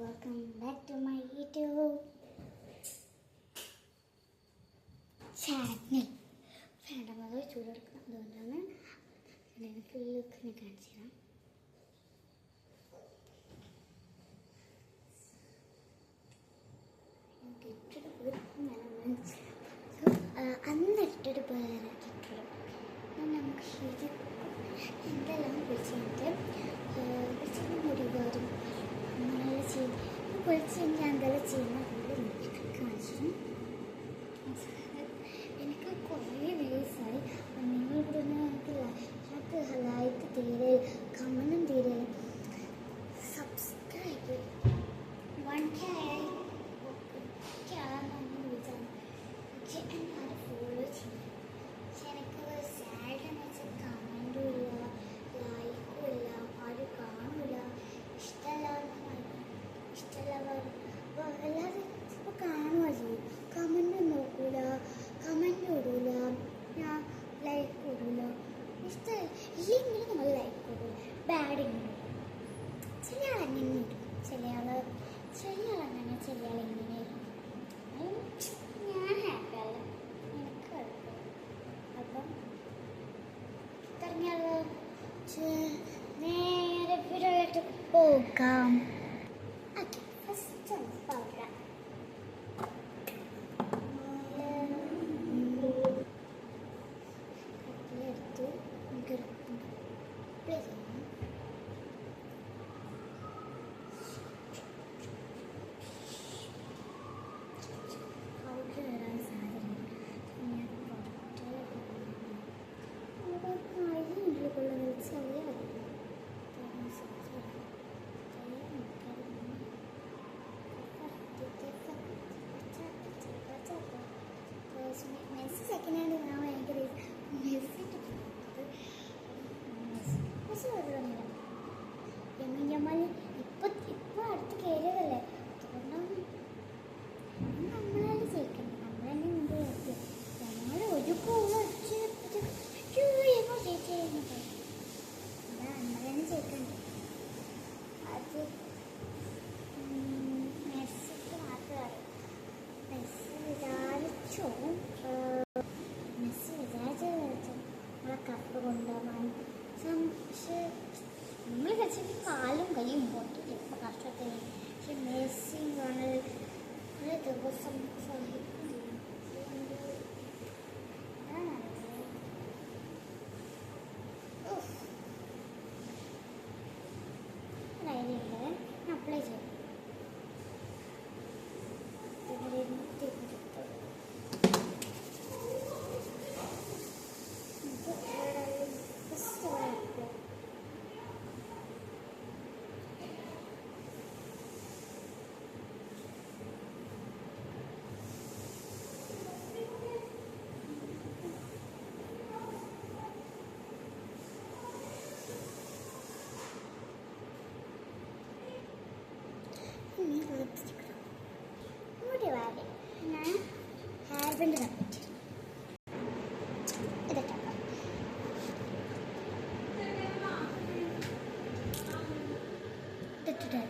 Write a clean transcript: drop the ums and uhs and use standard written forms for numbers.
welcome back to my YouTube channel. ഫാൻ്റെ മുതൽ ചൂടെടുക്കണം, അതുകൊണ്ടാണ് എനിക്ക് ലുക്കിനെ കാണിച്ചു തരാം. അന്നിട്ടൊരു വേറെ ചുറ്റും നമുക്ക് ഇത് എന്തെല്ലാം വിളിച്ചിട്ട് മുടി വരും അങ്ങനെയുള്ള ചെയ്യും. വിളിച്ചിട്ട് എന്തെല്ലാം ചെയ്യുന്ന കാണിച്ചു. എനിക്ക് കുറേ ദിവസമായി നിങ്ങൾ കൂടെ എനിക്ക് ലൈക്ക് തീരെ കമൻറ്റും തീരെ സബ്സ്ക്രൈബ് 1K എന്നാലും ഫോളോ ചെയ്യും. പക്ഷെ എനിക്ക് സാഡെന്ന് വെച്ചാൽ കമൻറ്റും ഇല്ല, ലൈക്കും ഇല്ല, ആരും കാണില്ല, ഇഷ്ടമല്ല എല്ലാവരും ഇപ്പോൾ കാണുക ചെയ്യും. കമൻറ്റ് നോക്കൂല, കമൻറ്റ് ഇടൂല, ഞാൻ ലൈക്ക് ഇടൂല. ഇഷ്ടം ഇല്ലെങ്കിലും നമ്മൾ ലൈക്ക് ഇടൂല. ബാഡിങ് ചില ആൾ അങ്ങനെ ഇടും, ചില ആൾ അങ്ങനെ, ചില ആൾ ഇങ്ങനെ ഇടും. ഞാൻ ഹാപ്പി അല്ല, എനിക്ക് കുഴപ്പമില്ല. അപ്പം പറഞ്ഞാലോ, നേരെ വീട്ടിലോട്ട് പോകാം. ഓക്കെ, ഫസ്റ്റ് പോകാം. എടുത്ത് നമുക്കൊരു പ്ലേസ് വരാൻ സാധ്യതയുണ്ട്. ഞാൻ കൊള്ളുന്ന ചെറിയ മെസ്സി സെക്കൻഡ് ഹാൻഡ് ഞാൻ ഭയങ്കര മെസ്സിട്ട് മെസ്സി വരുന്നില്ല. ജമാൽ ഇപ്പം അടുത്ത് കയറിയതല്ലേ, അതുകൊണ്ടാണ് നമ്മളാണ് ജയിക്കണം. നമ്മളെന്നെ മുമ്പ് ജയിക്കും. നമ്മൾ ഒരു ഗോൾ അടിച്ച് ജയിച്ചു നമ്മളെന്നെ ജയിക്കണ്ടേ. അത് മെസ്സിക്ക് മാത്രമേ മെസ്സി വിചാരിച്ചു നമ്മളെ കപ്പ് കൊണ്ടുപോകാൻ. പക്ഷെ നമ്മൾ കളിച്ചിട്ട് കാലും കൈയും പൊട്ടില്ല ഇപ്പം കഷ്ടത്തിൽ. പക്ഷെ മെസ്സി കാണൽ ഒരു ദിവസം സഹിക്കില്ല. അപ്ലൈ ചെയ്യും. മുടി വാരി ഞാൻ ഹെയർ ബാൻഡ് തപ്പിച്ചു ഇതിട്ടപ്പം ഇതിട്ടിട്ട്